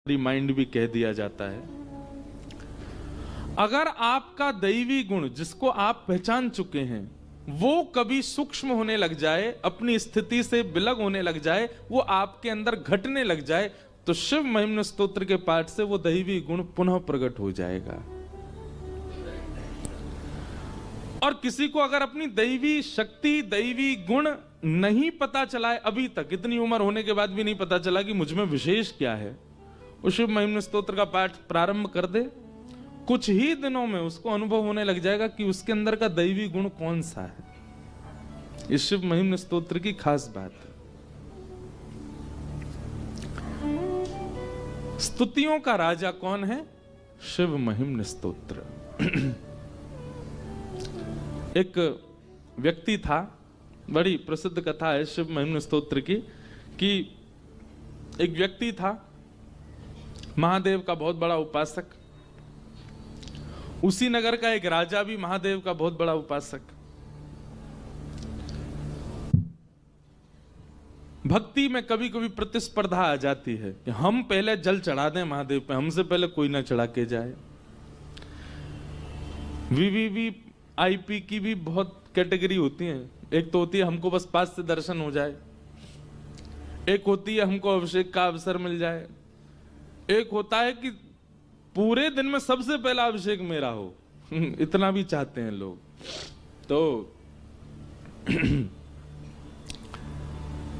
Remind भी कह दिया जाता है। अगर आपका दैवी गुण जिसको आप पहचान चुके हैं वो कभी सूक्ष्म होने लग जाए, अपनी स्थिति से विलग होने लग जाए, वो आपके अंदर घटने लग जाए, तो शिव महिम्न स्तोत्र के पाठ से वो दैवी गुण पुनः प्रकट हो जाएगा। और किसी को अगर अपनी दैवी शक्ति, दैवी गुण नहीं पता चला है, अभी तक इतनी उम्र होने के बाद भी नहीं पता चला कि मुझ में विशेष क्या है, उस शिव महिम्न स्तोत्र का पाठ प्रारंभ कर दे, कुछ ही दिनों में उसको अनुभव होने लग जाएगा कि उसके अंदर का दैवी गुण कौन सा है। इस शिव महिम्न स्तोत्र की खास बात है। स्तुतियों का राजा कौन है? शिव महिम्न स्तोत्र। एक व्यक्ति था, बड़ी प्रसिद्ध कथा है शिव महिम्न स्तोत्र की, कि एक व्यक्ति था महादेव का बहुत बड़ा उपासक, उसी नगर का एक राजा भी महादेव का बहुत बड़ा उपासक। भक्ति में कभी कभी प्रतिस्पर्धा आ जाती है कि हम पहले जल चढ़ा दें महादेव पे, हमसे पहले कोई ना चढ़ा के जाए। वीवीवीआईपी की भी बहुत कैटेगरी होती है। एक तो होती है हमको बस पास से दर्शन हो जाए, एक होती है हमको अभिषेक का अवसर मिल जाए, एक होता है कि पूरे दिन में सबसे पहला अभिषेक मेरा हो। इतना भी चाहते हैं लोग। तो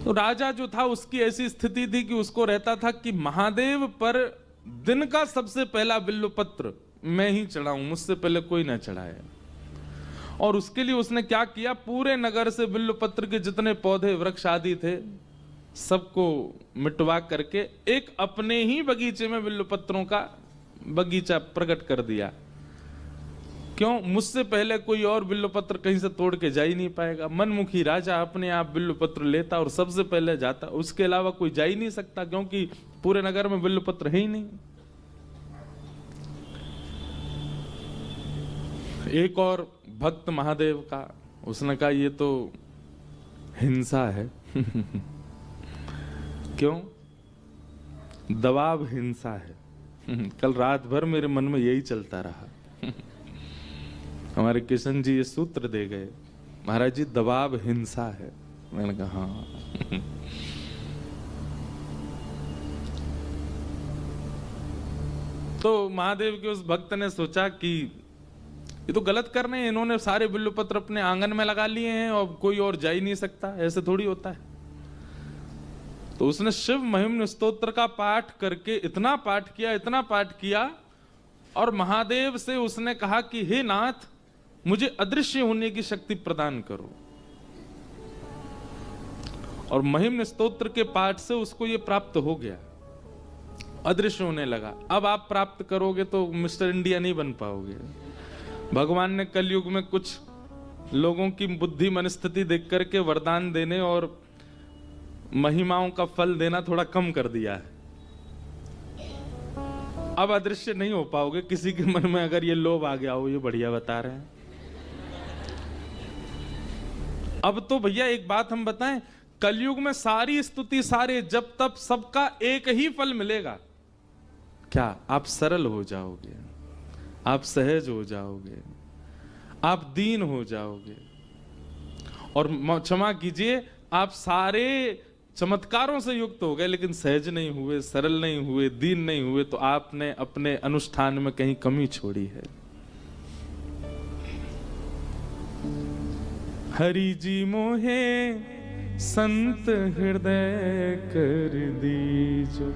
राजा जो था उसकी ऐसी स्थिति थी कि उसको रहता था कि महादेव पर दिन का सबसे पहला बिल्व पत्र मैं ही चढ़ाऊं, मुझसे पहले कोई ना चढ़ाए। और उसके लिए उसने क्या किया, पूरे नगर से बिल्व पत्र के जितने पौधे वृक्ष आदि थे सबको मिटवा करके एक अपने ही बगीचे में बिल्व पत्रों का बगीचा प्रकट कर दिया। क्यों? मुझसे पहले कोई और बिल्व पत्र कहीं से तोड़ के जा ही नहीं पाएगा। मनमुखी राजा अपने आप बिल्व पत्र लेता और सबसे पहले जाता, उसके अलावा कोई जा ही नहीं सकता, क्योंकि पूरे नगर में बिल्व पत्र है ही नहीं। एक और भक्त महादेव का, उसने कहा ये तो हिंसा है। क्यों? दबाव हिंसा है। कल रात भर मेरे मन में यही चलता रहा। हमारे किशन जी ये सूत्र दे गए, महाराज जी दबाव हिंसा है। मैंने कहा हाँ। तो महादेव के उस भक्त ने सोचा कि ये तो गलत कर रहे हैं, इन्होंने सारे बिल्व पत्र अपने आंगन में लगा लिए हैं और कोई और जा ही नहीं सकता, ऐसे थोड़ी होता है। तो उसने शिव महिम्न स्तोत्र का पाठ करके इतना पाठ किया और महादेव से उसने कहा कि हे नाथ, मुझे अदृश्य होने की शक्ति प्रदान करो। और महिम्न स्तोत्र के पाठ से उसको ये प्राप्त हो गया, अदृश्य होने लगा। अब आप प्राप्त करोगे तो मिस्टर इंडिया नहीं बन पाओगे। भगवान ने कलयुग में कुछ लोगों की बुद्धि मनस्थिति देख करके वरदान देने और महिमाओं का फल देना थोड़ा कम कर दिया है। अब अदृश्य नहीं हो पाओगे। किसी के मन में अगर ये लोभ आ गया हो, ये बढ़िया बता रहे हैं। अब तो भैया एक बात हम बताएं, कलयुग में सारी स्तुति, सारे जब तब सबका एक ही फल मिलेगा। क्या? आप सरल हो जाओगे, आप सहज हो जाओगे, आप दीन हो जाओगे। और क्षमा कीजिए, आप सारे चमत्कारों से युक्त हो गए लेकिन सहज नहीं हुए, सरल नहीं हुए, दीन नहीं हुए, तो आपने अपने अनुष्ठान में कहीं कमी छोड़ी है। हरि जी मोहे संत हृदय कर दीजो,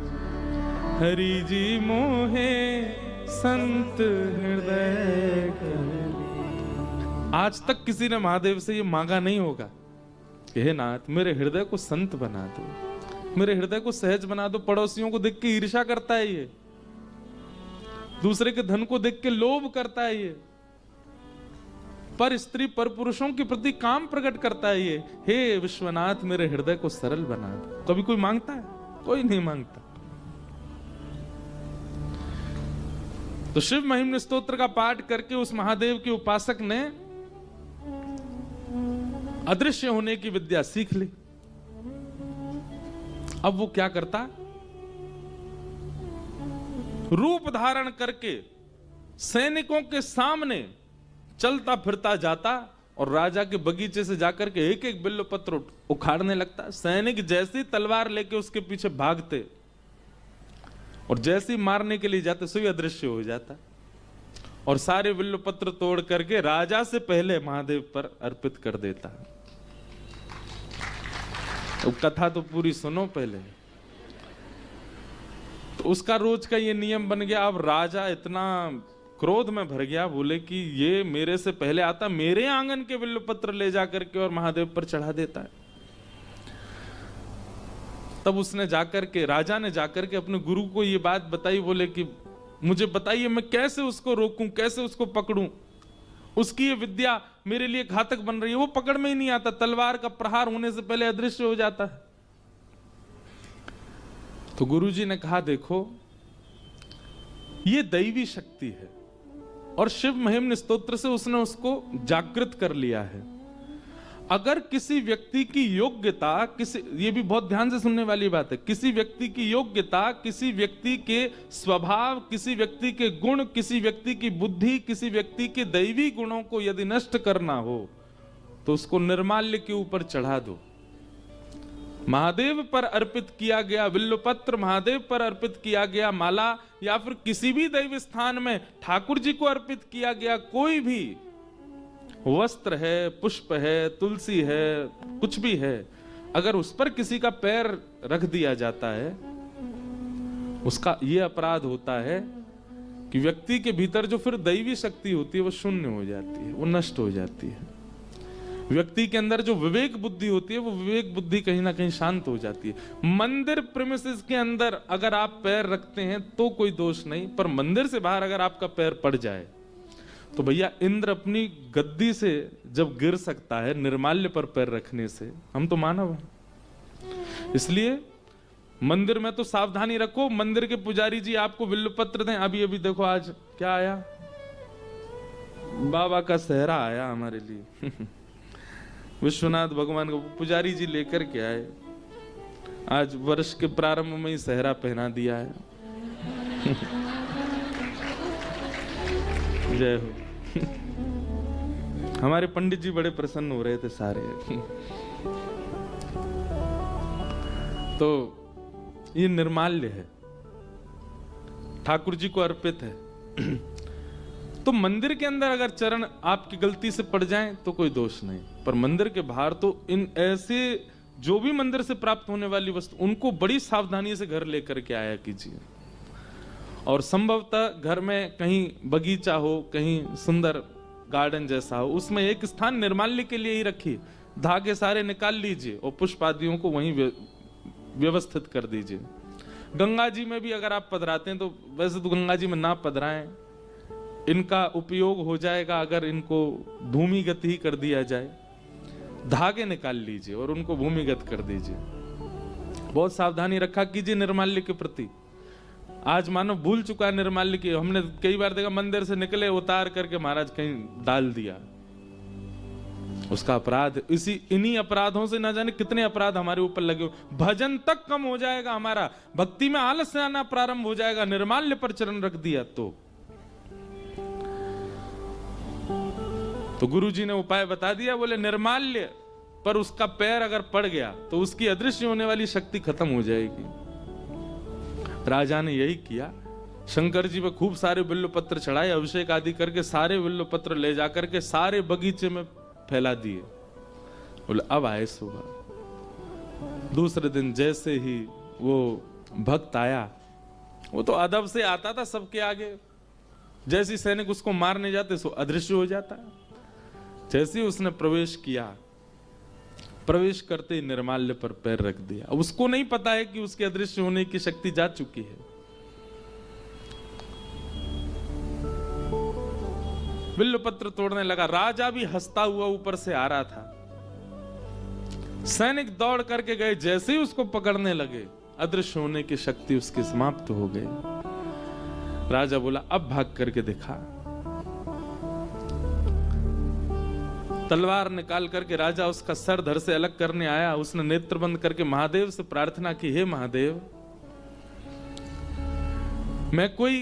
हरि जी मोहे संत हृदय कर। आज तक किसी ने महादेव से ये मांगा नहीं होगा कि हे नाथ मेरे हृदय को संत बना दो, मेरे हृदय को सहज बना दो। पड़ोसियों को देख के ईर्ष्या करता है ये, दूसरे के धन को देख के लोभ करता है ये, पर स्त्री पर पुरुषों के प्रति काम प्रकट करता है ये। हे विश्वनाथ मेरे हृदय को सरल बना दो। कभी कोई मांगता है? कोई नहीं मांगता। तो शिव महिम्न स्तोत्र का पाठ करके उस महादेव के उपासक ने अदृश्य होने की विद्या सीख ली। अब वो क्या करता, रूप धारण करके सैनिकों के सामने चलता फिरता जाता और राजा के बगीचे से जाकर के एक एक बिल्व पत्र उखाड़ने लगता। सैनिक जैसी तलवार लेके उसके पीछे भागते और जैसे ही मारने के लिए जाते सो अदृश्य हो जाता और सारे बिल्व पत्र तोड़ करके राजा से पहले महादेव पर अर्पित कर देता। तो कथा तो पूरी सुनो पहले। तो उसका रोज का ये नियम बन गया। अब राजा इतना क्रोध में भर गया, बोले कि ये मेरे से पहले आता, मेरे आंगन के बिल्व पत्र ले जाकर के और महादेव पर चढ़ा देता है। तब उसने जाकर के, राजा ने जाकर के अपने गुरु को ये बात बताई। बोले कि मुझे बताइए मैं कैसे उसको रोकूं, कैसे उसको पकड़ूं, उसकी ये विद्या मेरे लिए घातक बन रही है। वो पकड़ में ही नहीं आता, तलवार का प्रहार होने से पहले अदृश्य हो जाता है। तो गुरुजी ने कहा देखो ये दैवी शक्ति है और शिव महिम्न स्तोत्र से उसने उसको जागृत कर लिया है। अगर किसी व्यक्ति की योग्यता, ये भी बहुत ध्यान से सुनने वाली बात है, किसी व्यक्ति की योग्यता, किसी व्यक्ति के स्वभाव, किसी व्यक्ति के गुण, किसी व्यक्ति की बुद्धि, किसी व्यक्ति के दैवी गुणों को यदि नष्ट करना हो तो उसको निर्माल्य के ऊपर चढ़ा दो। महादेव पर अर्पित किया गया बिल्वपत्र, महादेव पर अर्पित किया गया माला, या फिर किसी भी दैव स्थान में ठाकुर जी को अर्पित किया गया कोई भी वस्त्र है, पुष्प है, तुलसी है, कुछ भी है, अगर उस पर किसी का पैर रख दिया जाता है, उसका यह अपराध होता है कि व्यक्ति के भीतर जो फिर दैवी शक्ति होती है वो शून्य हो जाती है, वो नष्ट हो जाती है। व्यक्ति के अंदर जो विवेक बुद्धि होती है वो विवेक बुद्धि कहीं ना कहीं शांत हो जाती है। मंदिर प्रेमिसेस के अंदर अगर आप पैर रखते हैं तो कोई दोष नहीं, पर मंदिर से बाहर अगर आपका पैर पड़ जाए तो भैया इंद्र अपनी गद्दी से जब गिर सकता है निर्माल्य पर पैर रखने से, हम तो मानव हैं। इसलिए मंदिर में तो सावधानी रखो। मंदिर के पुजारी जी आपको बिल्वपत्र दें। अभी अभी देखो आज क्या आया, बाबा का सहरा आया हमारे लिए। विश्वनाथ भगवान को पुजारी जी लेकर के आए, आज वर्ष के प्रारंभ में ही सहरा पहना दिया है। जय हो। हमारे पंडित जी बड़े प्रसन्न हो रहे थे सारे। तो ये निर्माल्य है, ठाकुर जी को अर्पित है। तो मंदिर के अंदर अगर चरण आपकी गलती से पड़ जाएं तो कोई दोष नहीं, पर मंदिर के बाहर तो इन ऐसे जो भी मंदिर से प्राप्त होने वाली वस्तु उनको बड़ी सावधानी से घर लेकर के आया कीजिए। और संभवतः घर में कहीं बगीचा हो, कहीं सुंदर गार्डन जैसा हो, उसमें एक स्थान निर्माल्य के लिए ही रखिए। धागे सारे निकाल लीजिए और पुष्प आदियों को वहीं व्यवस्थित कर दीजिए। गंगा जी में भी अगर आप पधराते हैं तो वैसे तो गंगा जी में ना पधराएं, इनका उपयोग हो जाएगा अगर इनको भूमिगत ही कर दिया जाए। धागे निकाल लीजिए और उनको भूमिगत कर दीजिए। बहुत सावधानी रखा कीजिए निर्माल्य के प्रति। आज मानो भूल चुका है निर्माल्य की। हमने कई बार देखा मंदिर से निकले उतार करके महाराज कहीं डाल दिया, उसका अपराध। इन्हीं अपराधों से ना जाने कितने अपराध हमारे ऊपर लगे हो। भजन तक कम हो जाएगा हमारा, भक्ति में आलस से आना प्रारंभ हो जाएगा निर्माल्य पर चरण रख दिया तो गुरु जी ने उपाय बता दिया। बोले निर्माल्य पर उसका पैर अगर पड़ गया तो उसकी अदृश्य होने वाली शक्ति खत्म हो जाएगी। राजा ने यही किया। शंकर जी पे खूब सारे बिल्वपत्र चढ़ाए, अभिषेक आदि करके सारे बिल्वपत्र ले जाकर के सारे बगीचे में फैला दिए। बोले अब आए सुबह। दूसरे दिन जैसे ही वो भक्त आया, वो तो अदब से आता था सबके आगे, जैसे सैनिक उसको मारने जाते सो अदृश्य हो जाता। जैसे ही उसने प्रवेश किया, प्रवेश करते ही निर्माल्य पर पैर रख दिया। अब उसको नहीं पता है कि उसके अदृश्य होने की शक्ति जा चुकी है। बिल्वपत्र तोड़ने लगा। राजा भी हंसता हुआ ऊपर से आ रहा था। सैनिक दौड़ करके गए, जैसे ही उसको पकड़ने लगे अदृश्य होने की शक्ति उसकी समाप्त हो गई। राजा बोला अब भाग करके दिखा। तलवार निकाल करके राजा उसका सर धड़ से अलग करने आया। उसने नेत्र बंद करके महादेव से प्रार्थना की, हे महादेव, मैं कोई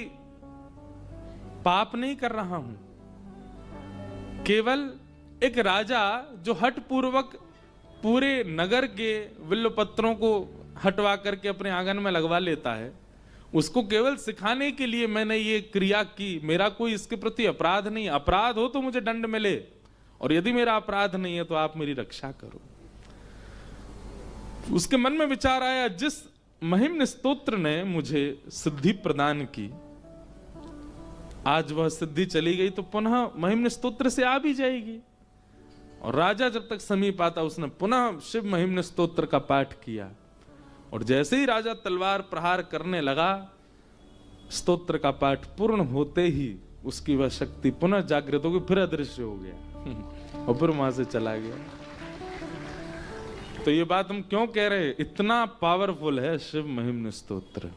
पाप नहीं कर रहा हूं, केवल एक राजा जो हठ पूर्वक पूरे नगर के बिल्व पत्रों को हटवा करके अपने आंगन में लगवा लेता है, उसको केवल सिखाने के लिए मैंने ये क्रिया की। मेरा कोई इसके प्रति अपराध नहीं। अपराध हो तो मुझे दंड मिले, और यदि मेरा अपराध नहीं है तो आप मेरी रक्षा करो। उसके मन में विचार आया, जिस महिम्न स्तोत्र ने मुझे सिद्धि प्रदान की, आज वह सिद्धि चली गई तो पुनः महिम्न स्तोत्र से आ भी जाएगी। और राजा जब तक समीप आता उसने पुनः शिव महिम्न स्तोत्र का पाठ किया, और जैसे ही राजा तलवार प्रहार करने लगा, स्तोत्र का पाठ पूर्ण होते ही उसकी वह शक्ति पुनः जागृत हो गई, फिर अदृश्य हो गया और फिर वहां से चला गया। तो ये बात हम क्यों कह रहे हैं, इतना पावरफुल है शिव महिम्न स्तोत्र।